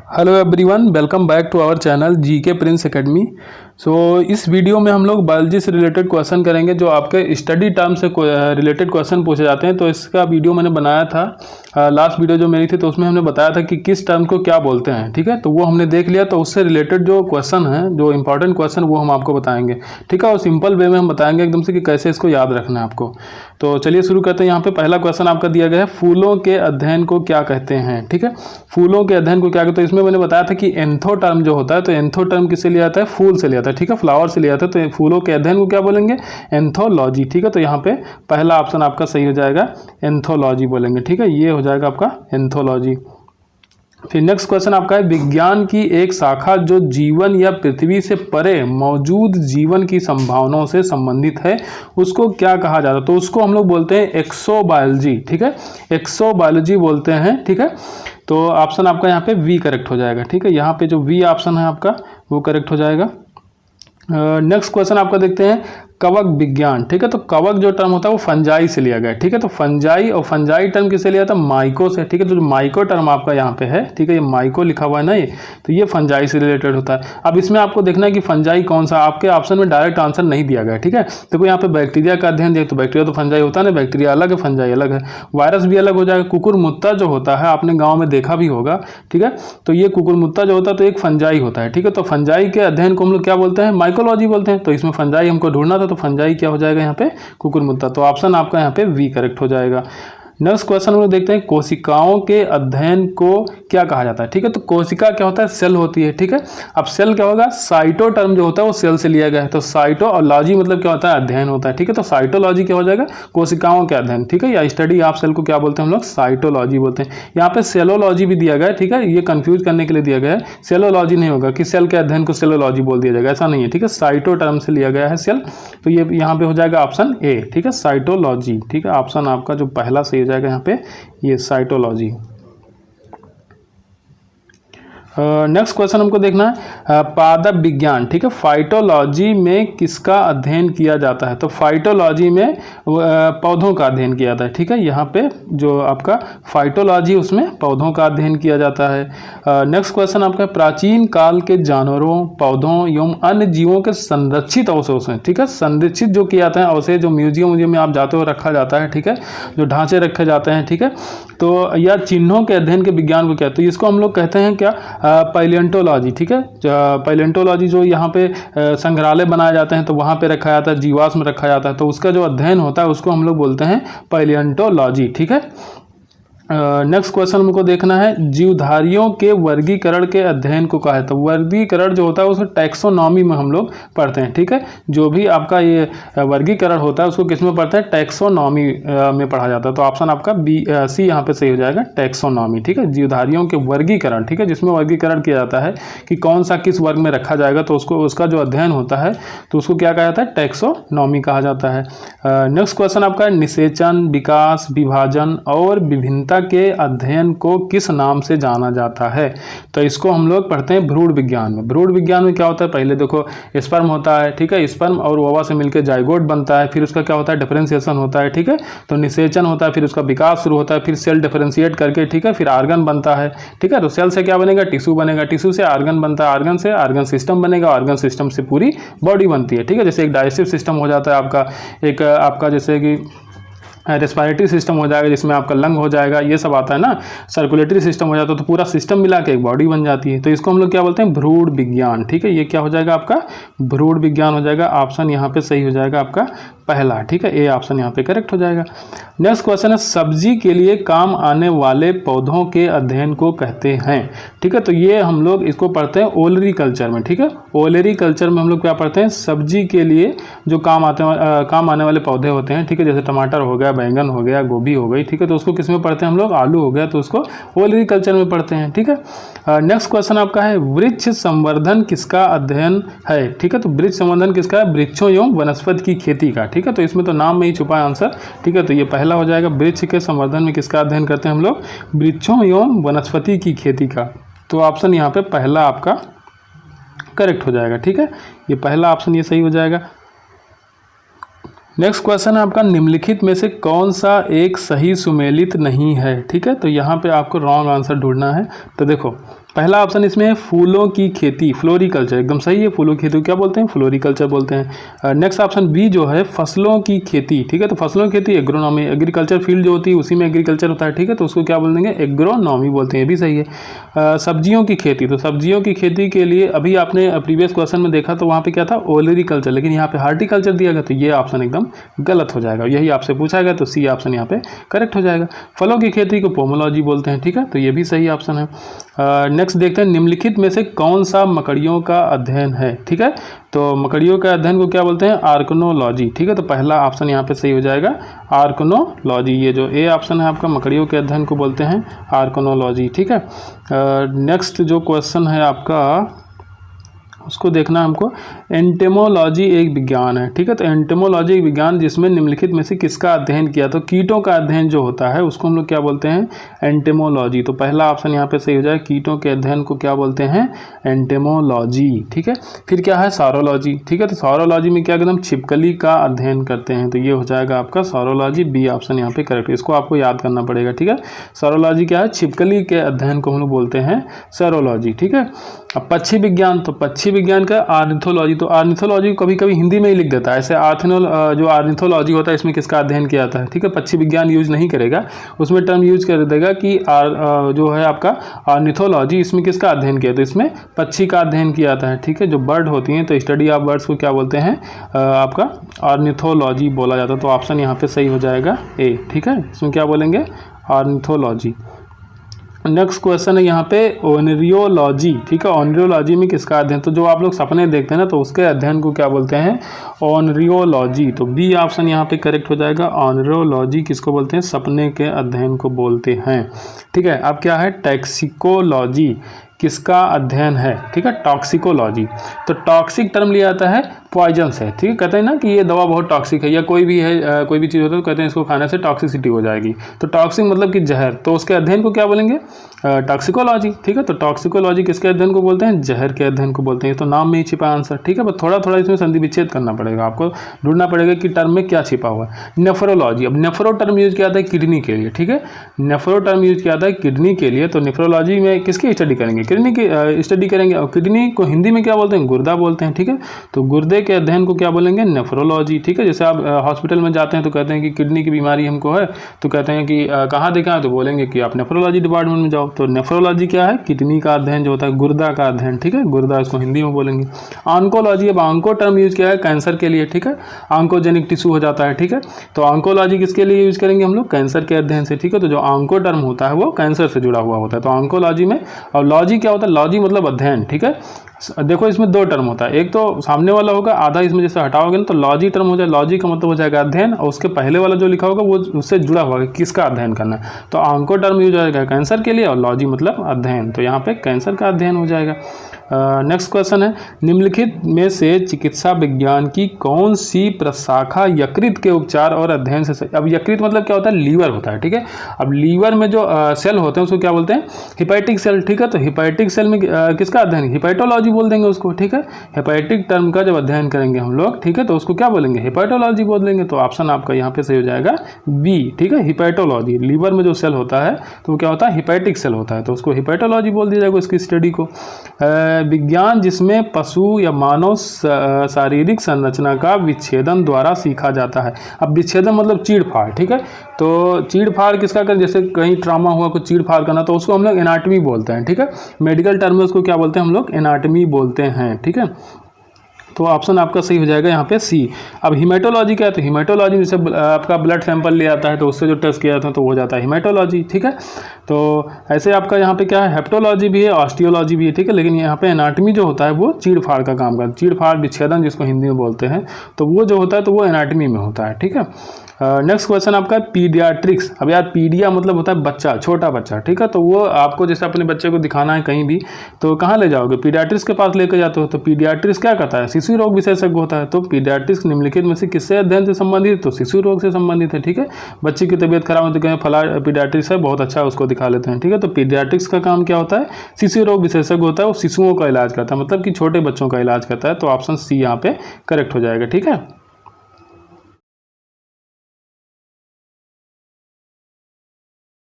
Hello everyone, welcome back to our channel GK prince academy. इस video में हम लोग बायोलॉजी से रिलेटेड क्वेश्चन करेंगे जो आपके स्टडी टर्म से रिलेटेड क्वेश्चन पूछे जाते हैं। तो इसका वीडियो मैंने बनाया था लास्ट वीडियो जो मेरी थी, तो उसमें हमने बताया था कि किस टर्म को क्या बोलते हैं। ठीक है, तो वो हमने देख लिया। तो उससे रिलेटेड जो क्वेश्चन है, जो इंपॉर्टेंट क्वेश्चन, वो हम आपको बताएंगे। ठीक है, और सिंपल वे में हम बताएंगे एकदम से कि कैसे इसको याद रखना है आपको। तो चलिए शुरू करते हैं। यहाँ पे पहला क्वेश्चन आपका दिया गया है, फूलों के अध्ययन को क्या कहते हैं। ठीक है, फूलों के अध्ययन को क्या कहते हैं। तो इसमें मैंने बताया था कि एंथो टर्म जो होता है, तो एंथो टर्म किससे लिया जाता है, फूल से लिया जाता है। ठीक है, फ्लावर से लिया जाता है। तो फूलों के अध्ययन को क्या बोलेंगे, एंथोलॉजी। ठीक है, तो यहाँ पे पहला ऑप्शन आपका सही हो जाएगा, एंथोलॉजी बोलेंगे। ठीक है, ये हो जाएगा आपका एंथोलॉजी। फिर नेक्स्ट क्वेश्चन आपका है, विज्ञान की एक शाखा जो जीवन या पृथ्वी से परे मौजूद जीवन की संभावनाओं से संबंधित है, उसको क्या कहा जाता है। तो उसको हम लोग बोलते हैं एक्सोबायोलॉजी। ठीक है, एक्सोबायोलॉजी बोलते हैं। ठीक है, तो ऑप्शन आपका यहाँ पे वी करेक्ट हो जाएगा। ठीक है, यहाँ पे जो वी ऑप्शन है आपका वो करेक्ट हो जाएगा। नेक्स्ट क्वेश्चन आपका देखते हैं, कवक विज्ञान। ठीक है, तो कवक जो टर्म होता है वो फंजाई से लिया गया है। ठीक है, तो फंजाई और फंजाई टर्म किससे लिया था, माइको से। ठीक है, तो जो माइको टर्म आपका यहाँ पे है, ठीक है, ये माइको लिखा हुआ है ना, ये तो ये फंजाई से रिलेटेड होता है। अब इसमें आपको देखना है कि फंजाई कौन सा, आपके ऑप्शन में डायरेक्ट आंसर नहीं दिया गया। ठीक है, देखो यहाँ पे बैक्टीरिया का अध्ययन देख, तो बैक्टीरिया तो फंजाई होता है ना, बैक्टीरिया अलग है, फंजाई अलग है। वायरस भी अलग हो जाएगा। कुकुरमुत्ता जो होता है, आपने गाँव में देखा भी होगा। ठीक है, तो ये कुकुरमुत्ता जो होता है तो एक फंजाई होता है। ठीक है, तो फंजाई के अध्ययन को हम लोग क्या बोलते हैं, माइकोलॉजी बोलते हैं। तो इसमें फंजाई हमको ढूंढना था, तो फंजाई क्या हो जाएगा यहाँ पे, कुकुरमुत्ता। तो ऑप्शन आपका यहाँ पे वी करेक्ट हो जाएगा। नेक्स्ट क्वेश्चन हम लोग देखते हैं, कोशिकाओं के अध्ययन को क्या कहा जाता है। ठीक है, तो कोशिका क्या होता है, सेल होती है। ठीक है, अब सेल क्या होगा, साइटो टर्म जो होता है वो सेल से लिया गया है। तो साइटो और लॉजी मतलब क्या होता है, अध्ययन होता है। ठीक है, तो साइटोलॉजी क्या हो जाएगा, कोशिकाओं के अध्ययन। ठीक है, या स्टडी ऑफ सेल को क्या बोलते हैं हम लोग, साइटोलॉजी बोलते हैं। यहाँ पे सेलोलॉजी भी दिया गया है। ठीक है, ये कंफ्यूज करने के लिए दिया गया है। सेलोलॉजी नहीं होगा कि सेल के अध्ययन को सेलोलॉजी बोल दिया जाएगा, ऐसा नहीं है। ठीक है, साइटो टर्म से लिया गया है सेल, तो ये यहाँ पे हो जाएगा ऑप्शन ए। ठीक है, साइटोलॉजी। ठीक है, ऑप्शन आपका जो पहला सही हो जाएगा यहाँ पे, ये साइटोलॉजी। नेक्स्ट क्वेश्चन हमको देखना है, पादप विज्ञान। ठीक है, फाइटोलॉजी में किसका अध्ययन किया जाता है। तो फाइटोलॉजी में पौधों का अध्ययन किया जाता है। ठीक है, यहाँ पे जो आपका फाइटोलॉजी, उसमें पौधों का अध्ययन किया जाता है। नेक्स्ट क्वेश्चन आपका, प्राचीन काल के जानवरों, पौधों एवं अन्य जीवों के संरक्षित अवशेष हैं। ठीक है, संरक्षित जो किया जाता है अवशेष, जो म्यूजियम में आप जाते हो रखा जाता है। ठीक है, जो ढांचे रखे जाते हैं। ठीक है, तो या चिन्हों के अध्ययन के विज्ञान को क्या, तो इसको हम लोग कहते हैं क्या, पैलियोंटोलॉजी। ठीक है, पैलियोंटोलॉजी जो यहाँ पे संग्रहालय बनाए जाते हैं तो वहाँ पे रखा जाता है, जीवाश्म रखा जाता है, तो उसका जो अध्ययन होता है उसको हम लोग बोलते हैं पैलियोंटोलॉजी। ठीक है, नेक्स्ट क्वेश्चन हमको देखना है, जीवधारियों के वर्गीकरण के अध्ययन को कहा है। तो वर्गीकरण जो होता है उसको टैक्सोनॉमी में हम लोग पढ़ते हैं। ठीक है, जो भी आपका ये वर्गीकरण होता है उसको किस में पढ़ते हैं, टैक्सोनॉमी में पढ़ा जाता है। तो ऑप्शन आपका बी सी यहाँ पे सही हो जाएगा, टैक्सोनॉमी। ठीक है, जीवधारियों के वर्गीकरण। ठीक है, जिसमें वर्गीकरण किया जाता है कि कौन सा किस वर्ग में रखा जाएगा, तो उसको उसका जो अध्ययन होता है तो उसको क्या कहा जाता है, टैक्सोनॉमी कहा जाता है। नेक्स्ट क्वेश्चन आपका, निषेचन, विकास, विभाजन और विभिन्नता के अध्ययन को किस नाम से जाना जाता है। तो इसको हम लोग पढ़ते हैं भ्रूण विज्ञान में। भ्रूण विज्ञान में क्या होता है, पहले देखो स्पर्म होता है। ठीक है, स्पर्म और ओवा से मिलकर जाइगोट बनता है, फिर उसका क्या होता है, डिफरेंशिएशन होता है। ठीक है, तो निषेचन होता है, फिर उसका विकास शुरू होता है, फिर सेल डिफरेंशिएट करके, ठीक है, फिर आर्गन बनता है। ठीक है, तो सेल से क्या बनेगा, टिश्यू बनेगा, टिश्यू से आर्गन बनता है, आर्गन से आर्गन सिस्टम बनेगा, आर्गन सिस्टम से पूरी बॉडी बनती है। ठीक है, जैसे एक डाइजेस्टिव सिस्टम हो जाता है आपका, एक आपका जैसे कि रेस्पिरेटरी सिस्टम हो जाएगा, जिसमें आपका लंग हो जाएगा, ये सब आता है ना, सर्कुलेटरी सिस्टम हो जाता है, तो पूरा सिस्टम मिला के एक बॉडी बन जाती है। तो इसको हम लोग क्या बोलते हैं, भ्रूण विज्ञान। ठीक है, ये क्या हो जाएगा आपका, भ्रूण विज्ञान हो जाएगा। ऑप्शन यहाँ पे सही हो जाएगा आपका पहला। ठीक है, ए ऑप्शन यहाँ पे करेक्ट हो जाएगा। नेक्स्ट क्वेश्चन है, सब्जी के लिए काम आने वाले पौधों के अध्ययन को कहते हैं। ठीक है, तो ये हम लोग इसको पढ़ते हैं ओलरी कल्चर में। ठीक है, ओलरी कल्चर में हम लोग क्या पढ़ते हैं, सब्जी के लिए जो काम आने वाले पौधे होते हैं। ठीक है, जैसे टमाटर हो गया, बैंगन हो गया, गोभी हो गई। ठीक है, तो उसको किस में पढ़ते हैं हम लोग, आलू हो गया, तो उसको ओलरी कल्चर में पढ़ते हैं। ठीक है, नेक्स्ट क्वेश्चन आपका है, वृक्ष संवर्धन किसका अध्ययन है। ठीक है, तो वृक्ष संवर्धन किसका है, वृक्षों एवं वनस्पति की खेती का। ठीक है, तो इसमें तो नाम में ही छुपा है आंसर। ठीक है, तो ये पहला हो जाएगा, वृक्ष के संवर्धन में किसका अध्ययन करते हैं हम लोग, वृक्षों एवं वनस्पति की खेती का। तो ऑप्शन यहाँ पे पहला आपका करेक्ट हो जाएगा। ठीक है, ये पहला ऑप्शन ये सही हो जाएगा। नेक्स्ट क्वेश्चन है आपका, निम्नलिखित में से कौन सा एक सही सुमेलित नहीं है। ठीक है, तो यहाँ पे आपको रॉन्ग आंसर ढूंढना है। तो देखो पहला ऑप्शन इसमें फूलों की खेती, फ्लोरिकल्चर, एकदम सही है। फूलों की खेती को क्या बोलते हैं, फ्लोरिकल्चर बोलते हैं। नेक्स्ट ऑप्शन बी जो है फसलों की खेती। ठीक है, तो फसलों की खेती एग्रोनॉमी, एग्रीकल्चर फील्ड जो होती है उसी में एग्रीकल्चर होता है। ठीक है, तो उसको क्या बोल देंगे, एग्रोनॉमी बोलते हैं, ये भी सही है। सब्जियों की खेती, तो सब्जियों की खेती के लिए अभी आपने प्रीवियस क्वेश्चन में देखा तो वहाँ पे क्या था, ओलरिकल्चर, लेकिन यहाँ पे हार्टिकल्चर दिया गया, तो ये ऑप्शन एकदम गलत हो जाएगा। यही आपसे पूछा गया तो सी ऑप्शन यहाँ पे करेक्ट हो जाएगा। फलों की खेती को पोमोलॉजी बोलते हैं। ठीक है, तो ये भी सही ऑप्शन है। नेक्स्ट देखते हैं, निम्नलिखित में से कौन सा मकड़ियों का अध्ययन है। ठीक है, तो मकड़ियों का अध्ययन को क्या बोलते हैं, आर्कनोलॉजी। ठीक है, तो पहला ऑप्शन यहाँ पे सही हो जाएगा, आर्कनोलॉजी। ये जो ए ऑप्शन है आपका, मकड़ियों के अध्ययन को बोलते हैं आर्कनोलॉजी। ठीक है, नेक्स्ट जो क्वेश्चन है आपका उसको देखना हमको, एंटेमोलॉजी एक विज्ञान है। ठीक है, तो एंटेमोलॉजी एक विज्ञान जिसमें निम्नलिखित में से किसका अध्ययन किया, तो कीटों का अध्ययन जो होता है उसको हम लोग क्या बोलते हैं, एंटेमोलॉजी। तो पहला ऑप्शन यहाँ पे सही हो जाए, कीटों के अध्ययन को क्या बोलते हैं, एंटेमोलॉजी। ठीक है, फिर क्या है, सॉरोलॉजी। ठीक है, तो सॉरोलॉजी में क्या एकदम छिपकली का अध्ययन करते हैं, तो ये हो जाएगा आपका सॉरोलॉजी, बी ऑप्शन यहाँ पे करेक्ट है। इसको आपको याद करना पड़ेगा। ठीक है, सॉरोलॉजी क्या है, छिपकली के अध्ययन को हम लोग बोलते हैं सॉरोलॉजी। ठीक है, अब पक्षी विज्ञान, तो पक्षी विज्ञान का आर्निथोलॉजी, तो आर्निथोलॉजी कभी कभी हिंदी में ही लिख देता है, ऐसे जो आर्निथोलॉजी होता है इसमें किसका अध्ययन किया जाता है। ठीक है, पक्षी विज्ञान यूज नहीं करेगा, उसमें टर्म यूज कर देगा कि जो है आपका आर्निथोलॉजी, इसमें किसका अध्ययन किया, तो इसमें पक्षी का अध्ययन किया जाता है। ठीक है, जो बर्ड होती हैं तो स्टडी ऑफ बर्ड्स को क्या बोलते हैं, आपका आर्निथोलॉजी बोला जाता है। तो ऑप्शन यहाँ पे सही हो जाएगा ए। ठीक है, इसमें क्या बोलेंगे, आर्निथोलॉजी। नेक्स्ट क्वेश्चन है यहाँ पे ओनरियोलॉजी। ठीक है, ओनरियोलॉजी में किसका अध्ययन, तो जो आप लोग सपने देखते हैं ना तो उसके अध्ययन को क्या बोलते हैं, ओनरियोलॉजी। तो बी ऑप्शन यहाँ पे करेक्ट हो जाएगा, ओनरियोलॉजी किसको बोलते हैं, सपने के अध्ययन को बोलते हैं। ठीक है, अब क्या है, टैक्सिकोलॉजी किसका अध्ययन है। ठीक है, टॉक्सिकोलॉजी, तो टॉक्सिक टर्म लिया जाता है पॉइजन से। ठीक है, कहते हैं ना कि ये दवा बहुत टॉक्सिक है, या कोई भी है कोई भी चीज़ होती है तो कहते हैं इसको खाने से टॉक्सिसिटी हो जाएगी, तो टॉक्सिक मतलब कि जहर, तो उसके अध्ययन को क्या बोलेंगे, टॉक्सिकोलॉजी। ठीक है, तो टॉक्सिकोलॉजी किसके अध्ययन को बोलते हैं, जहर के अध्ययन को बोलते हैं। तो नाम में ही छिपा आंसर। ठीक है, बस थोड़ा थोड़ा इसमें संधि विच्छेद करना पड़ेगा, आपको ढूंढना पड़ेगा कि टर्म में क्या छिपा हुआ है। नेफ्रोलॉजी, अब नेफ्रो टर्म यूज किया जाता है किडनी के लिए। ठीक है, नेफ्रो टर्म यूज किया जाता है किडनी के लिए, तो नेफ्रोलॉजी में किसकी स्टडी करेंगे, किडनी की स्टडी करेंगे, और किडनी को हिंदी में क्या बोलते हैं, गुर्दा बोलते हैं। ठीक है, तो गुर्दे के अध्ययन को क्या बोलेंगे, नेफ्रोलॉजी। ठीक है, जैसे आप हॉस्पिटल में जाते हैं तो कहते हैं कि किडनी की बीमारी हमको है, तो कहते हैं कि कहाँ दिखाएं, तो बोलेंगे कि आप नेफ्रोलॉजी डिपार्टमेंट में जाओ। तो नेफ्रोलॉजी क्या है, किडनी का अध्ययन जो होता है, गुर्दा का अध्ययन। ठीक है, गुर्दा इसको हिंदी में बोलेंगे। ऑन्कोलॉजी, अब ऑन्को टर्म यूज किया है कैंसर के लिए। ठीक है, ऑन्कोजेनिक टिश्यू हो जाता है। ठीक है, तो ऑन्कोलॉजी किसके लिए यूज करेंगे हम लोग, कैंसर के अध्ययन से। ठीक है, तो जो ऑन्को टर्म होता है वो कैंसर से जुड़ा हुआ होता है, तो ऑन्कोलॉजी में। और लॉजी क्या होता है, लॉजी मतलब अध्ययन। ठीक है, देखो इसमें दो टर्म होता है, एक तो सामने वाला होगा आधा, इसमें जैसे हटाओगे ना तो लॉजी टर्म हो जाए, लॉजी का मतलब हो जाएगा अध्ययन, और उसके पहले वाला जो लिखा होगा वो उससे जुड़ा हुआ है, किसका अध्ययन करना है। तो ऑन्को टर्म यूज हो जाएगा कैंसर के लिए, और लॉजी मतलब अध्ययन, तो यहाँ पे कैंसर का अध्ययन हो जाएगा। नेक्स्ट क्वेश्चन है, निम्नलिखित में से चिकित्सा विज्ञान की कौन सी प्रशाखा यकृत के उपचार और अध्ययन से, अब यकृत मतलब क्या होता है, लीवर होता है। ठीक है, अब लीवर में जो सेल होते हैं उसको क्या बोलते हैं, हिपैटिक सेल। ठीक है, तो हिपैटिक सेल में किसका अध्ययन, हिपैटोलॉजी बोल देंगे उसको। ठीक है, हेपेटिक टर्म का जब अध्ययन करेंगे हम लोग, ठीक है, तो उसको क्या बोलेंगे, हेपेटोलॉजी बोल देंगे। तो ऑप्शन आपका यहाँ पे सही हो जाएगा बी। ठीक है, हिपैटोलॉजी, लीवर में जो सेल होता है तो वो क्या होता है, हिपैटिक सेल होता है, तो उसको हिपैटोलॉजी बोल दिया जाएगा उसकी स्टडी को। विज्ञान जिसमें पशु या मानव शारीरिक संरचना का विच्छेदन द्वारा सीखा जाता है। अब विच्छेदन मतलब चीड़-फाड़। ठीक है, तो चीड़-फाड़ किसका कर, जैसे कहीं ट्रॉमा हुआ कुछ चीड़-फाड़ करना, तो उसको हम लोग एनाटमी बोलते हैं। ठीक है, मेडिकल टर्म में उसको क्या बोलते हैं हम लोग, एनाटमी बोलते हैं। ठीक है, तो ऑप्शन आपका सही हो जाएगा यहाँ पे सी। अब हीमेटोलॉजी क्या है, तो हीमेटोलॉजी में से आपका ब्लड सैंपल ले आता है तो उससे जो टेस्ट किया जाता है तो हो जाता है हीमेटोलॉजी। ठीक है, तो ऐसे आपका यहाँ पे क्या है, हेप्टोलॉजी भी है, ऑस्टियोलॉजी भी है। ठीक है, लेकिन यहाँ पे एनाटमी जो होता है वो चीड़-फाड़ का काम करता है, चीड़-फाड़ विच्छेदन जिसको हिंदी में बोलते हैं, तो वो जो होता है तो वो एनाटमी में होता है। ठीक है, नेक्स्ट क्वेश्चन आपका पीडियाट्रिक्स। अब यार पीडिया मतलब होता है बच्चा, छोटा बच्चा। ठीक है, तो वो आपको जैसे अपने बच्चे को दिखाना है कहीं भी तो कहाँ ले जाओगे, पीडियाट्रिक्स के पास लेकर जाते हो। तो पीडियाट्रिक्स क्या कहता है, शिशु रोग विशेषज्ञ होता है। तो पीडियाट्रिक्स निम्नलिखित में से किससे अध्ययन से संबंधित, तो शिशु रोग से संबंधित है। ठीक है, बच्चे की तबीयत खराब होती है, फला पीडियाट्रिक्स है बहुत अच्छा, उसको दिखा लेते हैं। ठीक है, तो पीडियाट्रिक्स का काम क्या होता है, शिशु रोग विशेषज्ञ होता है, वो शिशुओं का इलाज करता है, मतलब कि छोटे बच्चों का इलाज करता है। तो ऑप्शन सी यहाँ पे करेक्ट हो जाएगा। ठीक है।